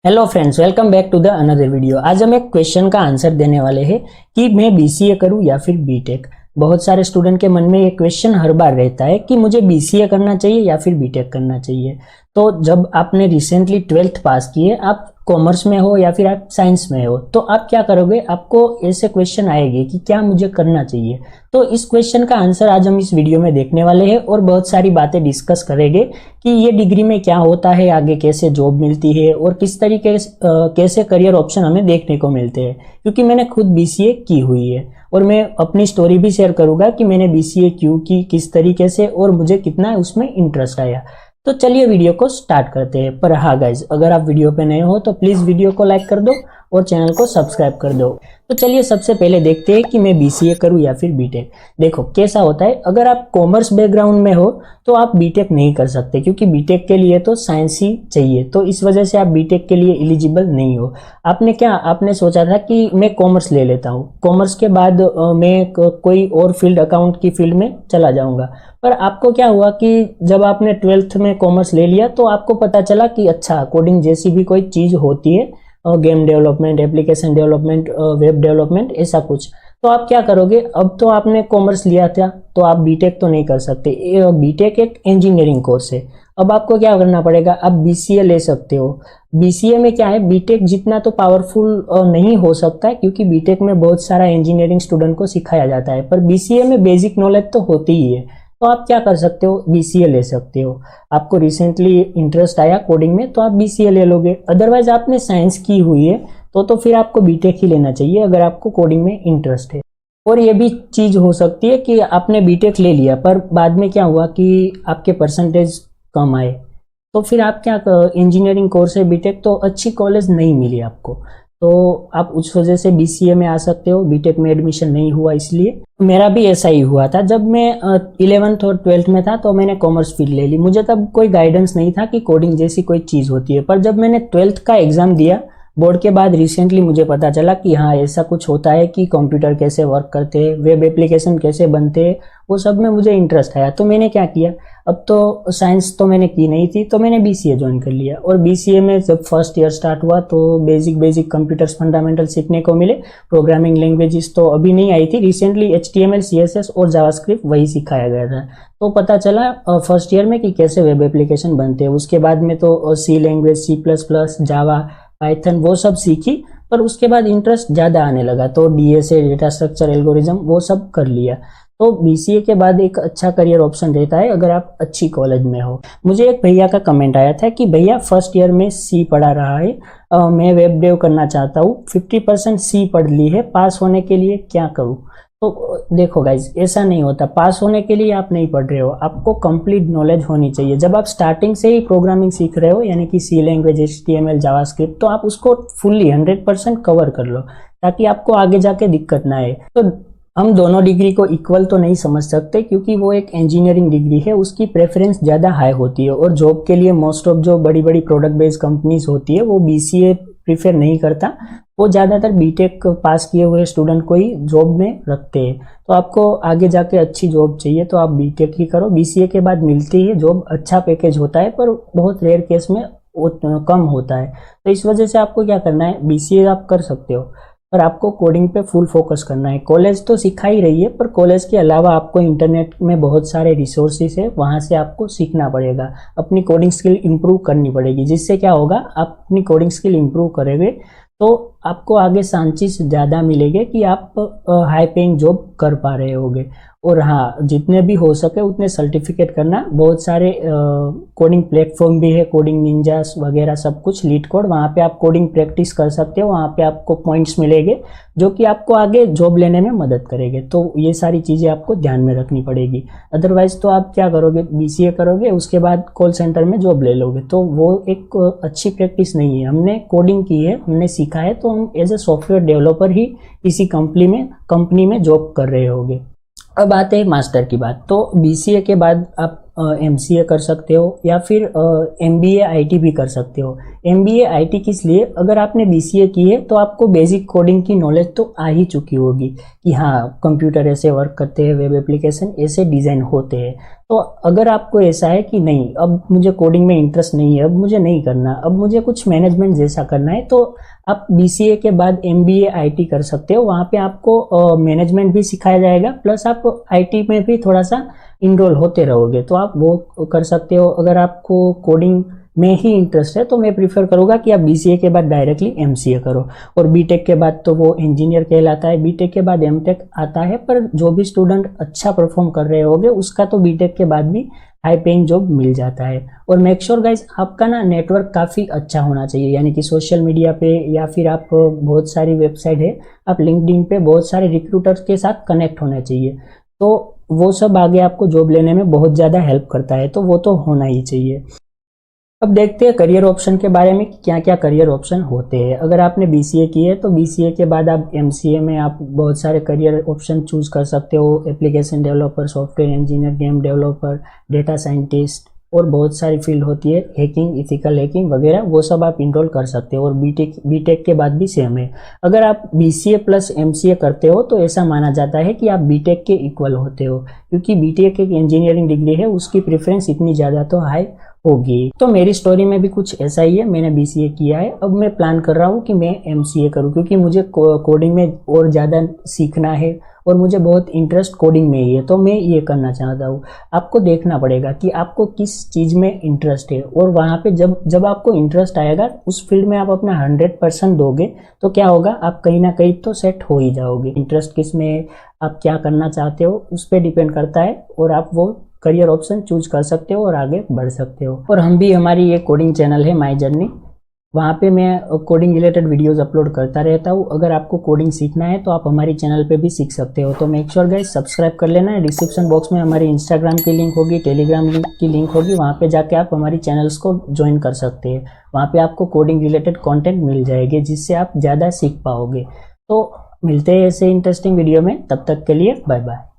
Hello friends, welcome back to the another video. आज हम एक क्वेश्चन का आंसर देने वाले हैं कि मैं बीसीए करूं या फिर बीटेक। बहुत सारे स्टूडेंट के मन में ये क्वेश्चन हर बार रहता है कि मुझे बीसीए करना चाहिए या फिर बीटेक करना चाहिए। तो जब आपने रिसेंटली 12th पास की है, आप कॉमर्स में हो या फिर आप साइंस में हो, तो आप क्या करोगे? आपको ऐसे क्वेश्चन आएंगे कि क्या मुझे करना चाहिए। तो इस क्वेश्चन का आंसर आज हम इस वीडियो में देखने वाले हैं और बहुत सारी बातें डिस्कस करेंगे कि ये डिग्री में क्या होता है, आगे कैसे जॉब मिलती है और किस तरीके कैसे करियर ऑप्शन हमें देखने को मिलते हैं। क्योंकि मैंने खुद बीसीए की हुई है और मैं अपनी स्टोरी भी शेयर करूंगा कि मैंने बीसीए क्यों की, किस तरीके से और मुझे कितना उसमें इंटरेस्ट आया। तो चलिए वीडियो को स्टार्ट करते हैं। पर हाँ गाइज, अगर आप वीडियो पे नए हो तो प्लीज वीडियो को लाइक कर दो और चैनल को सब्सक्राइब कर दो। तो चलिए सबसे पहले देखते हैं कि मैं बीसीए करूं या फिर बीटेक। देखो कैसा होता है, अगर आप कॉमर्स बैकग्राउंड में हो तो आप बीटेक नहीं कर सकते, क्योंकि बीटेक के लिए तो साइंस ही चाहिए। तो इस वजह से आप बीटेक के लिए एलिजिबल नहीं हो। आपने सोचा था कि मैं कॉमर्स ले लेता हूँ, कॉमर्स के बाद मैं कोई और फील्ड, अकाउंट की फील्ड में चला जाऊंगा। पर आपको क्या हुआ कि जब आपने 12th में कॉमर्स ले लिया तो आपको पता चला कि अच्छा, कोडिंग जैसी भी कोई चीज होती है, game development, application development, web development, ऐसा कुछ। तो आप क्या करोगे? अब तो आपने कॉमर्स लिया था तो आप बीटेक तो नहीं कर सकते। बीटेक एक इंजीनियरिंग कोर्स है। अब आपको क्या करना पड़ेगा? आप बीसीए ले सकते हो। बीसीए में क्या है, बीटेक जितना तो पावरफुल नहीं हो सकता है, क्योंकि बीटेक में बहुत सारा इंजीनियरिंग स्टूडेंट को सिखाया जाता है, पर बीसीए में बेसिक नॉलेज तो होती ही है। तो आप क्या कर सकते हो? बीसीए ले सकते हो। आपको रिसेंटली इंटरेस्ट आया कोडिंग में तो आप बीसीए ले लोगे। अदरवाइज आपने साइंस की हुई है तो फिर आपको बीटेक ही लेना चाहिए, अगर आपको कोडिंग में इंटरेस्ट है। और ये भी चीज हो सकती है कि आपने बीटेक ले लिया पर बाद में क्या हुआ कि आपके परसेंटेज कम आए, तो फिर आप क्या, इंजीनियरिंग कोर्स है बीटेक, तो अच्छी कॉलेज नहीं मिली आपको, तो आप उस वजह से बीसीए में आ सकते हो। बीटेक में एडमिशन नहीं हुआ इसलिए। मेरा भी ऐसा ही हुआ था। जब मैं 11th और 12th में था तो मैंने कॉमर्स फील्ड ले ली। मुझे तब कोई गाइडेंस नहीं था कि कोडिंग जैसी कोई चीज़ होती है। पर जब मैंने 12th का एग्ज़ाम दिया बोर्ड के बाद, रिसेंटली मुझे पता चला कि हाँ, ऐसा कुछ होता है कि कंप्यूटर कैसे वर्क करते हैं, वेब एप्लीकेशन कैसे बनते हैं, वो सब में मुझे इंटरेस्ट आया। तो मैंने क्या किया, अब तो साइंस तो मैंने की नहीं थी तो मैंने बीसीए ज्वाइन कर लिया। और बीसीए में जब फर्स्ट ईयर स्टार्ट हुआ तो बेसिक कंप्यूटर्स फंडामेंटल सीखने को मिले। प्रोग्रामिंग लैंग्वेजेस तो अभी नहीं आई थी, रिसेंटली एचटीएमएल, सीएसएस और जावास्क्रिप्ट वही सिखाया गया था। तो पता चला फर्स्ट ईयर में कि कैसे वेब एप्लीकेशन बनते हैं। उसके बाद में तो सी लैंग्वेज, C++, जावा, पाइथन, वो सब सीखी। पर उसके बाद इंटरेस्ट ज़्यादा आने लगा तो डीएसए, डेटा स्ट्रक्चर, एल्गोरिज्म, वो सब कर लिया। तो बीसीए के बाद एक अच्छा करियर ऑप्शन रहता है अगर आप अच्छी कॉलेज में हो। मुझे एक भैया का कमेंट आया था कि भैया फर्स्ट ईयर में सी पढ़ा रहा है, मैं वेब डेव करना चाहता हूँ, 50% सी पढ़ ली है, पास होने के लिए क्या करूँ? तो देखो गाइज, ऐसा नहीं होता। पास होने के लिए आप नहीं पढ़ रहे हो, आपको कंप्लीट नॉलेज होनी चाहिए। जब आप स्टार्टिंग से ही प्रोग्रामिंग सीख रहे हो, यानी कि सी लैंग्वेज, एचटीएमएल, जावास्क्रिप्ट, तो आप उसको फुल्ली 100% कवर कर लो, ताकि आपको आगे जाके दिक्कत ना आए। तो हम दोनों डिग्री को इक्वल तो नहीं समझ सकते, क्योंकि वो एक इंजीनियरिंग डिग्री है, उसकी प्रेफरेंस ज़्यादा हाई होती है। और जॉब के लिए मोस्ट ऑफ जो बड़ी बड़ी प्रोडक्ट बेस्ड कंपनीज होती है वो बीसीए प्रीफर नहीं करता, वो ज़्यादातर बीटेक पास किए हुए स्टूडेंट को ही जॉब में रखते हैं। तो आपको आगे जाके अच्छी जॉब चाहिए तो आप बीटेक ही करो। बीसीए के बाद मिलती है जॉब, अच्छा पैकेज होता है, पर बहुत रेयर केस में कम होता है। तो इस वजह से आपको क्या करना है, बीसीए आप कर सकते हो पर आपको कोडिंग पे फुल फोकस करना है। कॉलेज तो सिखा ही रही है, पर कॉलेज के अलावा आपको इंटरनेट में बहुत सारे रिसोर्सेज है, वहाँ से आपको सीखना पड़ेगा, अपनी कोडिंग स्किल इंप्रूव करनी पड़ेगी। जिससे क्या होगा, आप अपनी कोडिंग स्किल इंप्रूव करेंगे तो आपको आगे चांसेस ज़्यादा मिलेंगे कि आप हाई पेइंग जॉब कर पा रहे होगे। और हाँ, जितने भी हो सके उतने सर्टिफिकेट करना। बहुत सारे कोडिंग प्लेटफॉर्म भी है, कोडिंग निंजास वगैरह सब कुछ, लीड कोड, वहाँ पे आप कोडिंग प्रैक्टिस कर सकते हो। वहाँ पे आपको पॉइंट्स मिलेंगे जो कि आपको आगे जॉब लेने में मदद करेंगे। तो ये सारी चीज़ें आपको ध्यान में रखनी पड़ेगी। अदरवाइज तो आप क्या करोगे, बीसीए करोगे, उसके बाद कॉल सेंटर में जॉब ले लोगे, तो वो एक अच्छी प्रैक्टिस नहीं है। हमने कोडिंग की है, हमने सीखा है, तो हम एज ए सॉफ्टवेयर डेवलपर ही किसी कंपनी में जॉब कर रहे होंगे। अब आते हैं मास्टर की बात। तो बीसीए के बाद आप MCA कर सकते हो या फिर MBA IT भी कर सकते हो। MBA IT किस लिए, अगर आपने BCA की है तो आपको बेसिक कोडिंग की नॉलेज तो आ ही चुकी होगी कि हाँ कंप्यूटर ऐसे वर्क करते हैं, वेब एप्लीकेशन ऐसे डिज़ाइन होते हैं। तो अगर आपको ऐसा है कि नहीं अब मुझे कोडिंग में इंटरेस्ट नहीं है, अब मुझे नहीं करना, अब मुझे कुछ मैनेजमेंट जैसा करना है, तो आप BCA के बाद MBA IT कर सकते हो। वहाँ पे आपको मैनेजमेंट भी सिखाया जाएगा, प्लस आप IT में भी थोड़ा सा इनरोल होते रहोगे, तो आप वो कर सकते हो। अगर आपको कोडिंग में ही इंटरेस्ट है तो मैं प्रीफर करूँगा कि आप BCA के बाद डायरेक्टली MCA करो, और BTech के बाद तो वो इंजीनियर कहलाता है, BTech के बाद MTech आता है। पर जो भी स्टूडेंट अच्छा परफॉर्म कर रहे होंगे उसका तो BTech के बाद भी हाई पेइंग जॉब मिल जाता है। और मेक श्योर गाइज आपका ना नेटवर्क काफ़ी अच्छा होना चाहिए, यानी कि सोशल मीडिया पे या फिर आप बहुत सारी वेबसाइट है, आप लिंक्डइन पे बहुत सारे रिक्रूटर्स के साथ कनेक्ट होना चाहिए, तो वो सब आगे आपको जॉब लेने में बहुत ज़्यादा हेल्प करता है, तो वो तो होना ही चाहिए। अब देखते हैं करियर ऑप्शन के बारे में, क्या क्या करियर ऑप्शन होते हैं। अगर आपने BCA की है तो BCA के बाद आप MCA में आप बहुत सारे करियर ऑप्शन चूज कर सकते हो। Application developer, software engineer, game developer, data scientist, और बहुत सारी फील्ड होती है, हैकिंग, इथिकल हैकिंग वगैरह, वो सब आप इनरोल कर सकते हो। और बीटेक के बाद भी सेम है। अगर आप BCA प्लस MCA करते हो तो ऐसा माना जाता है कि आप BTech के इक्वल होते हो, क्योंकि BTech एक इंजीनियरिंग डिग्री है, उसकी प्रेफरेंस इतनी ज़्यादा तो हाई होगी। तो मेरी स्टोरी में भी कुछ ऐसा ही है, मैंने BCA किया है, अब मैं प्लान कर रहा हूँ कि मैं MCA करूँ, क्योंकि मुझे कोडिंग में और ज़्यादा सीखना है और मुझे बहुत इंटरेस्ट कोडिंग में ही है, तो मैं ये करना चाहता हूँ। आपको देखना पड़ेगा कि आपको किस चीज़ में इंटरेस्ट है, और वहाँ पे जब आपको इंटरेस्ट आएगा उस फील्ड में आप अपना 100% दोगे तो क्या होगा, आप कहीं ना कहीं तो सेट हो ही जाओगे। इंटरेस्ट किस में है, आप क्या करना चाहते हो, उस पर डिपेंड करता है, और आप वो करियर ऑप्शन चूज कर सकते हो और आगे बढ़ सकते हो। और हम भी, हमारी ये कोडिंग चैनल है माई जर्नी, वहाँ पे मैं कोडिंग रिलेटेड वीडियोस अपलोड करता रहता हूँ। अगर आपको कोडिंग सीखना है तो आप हमारी चैनल पे भी सीख सकते हो। तो मेक श्योर गाइस सब्सक्राइब कर लेना है। डिस्क्रिप्शन बॉक्स में हमारी इंस्टाग्राम की लिंक होगी, टेलीग्राम लिंक की लिंक होगी, वहाँ पे जाके आप हमारी चैनल्स को ज्वाइन कर सकते हैं। वहाँ पे आपको कोडिंग रिलेटेड कॉन्टेंट मिल जाएगी जिससे आप ज़्यादा सीख पाओगे। तो मिलते हैं ऐसे इंटरेस्टिंग वीडियो में, तब तक के लिए बाय बाय।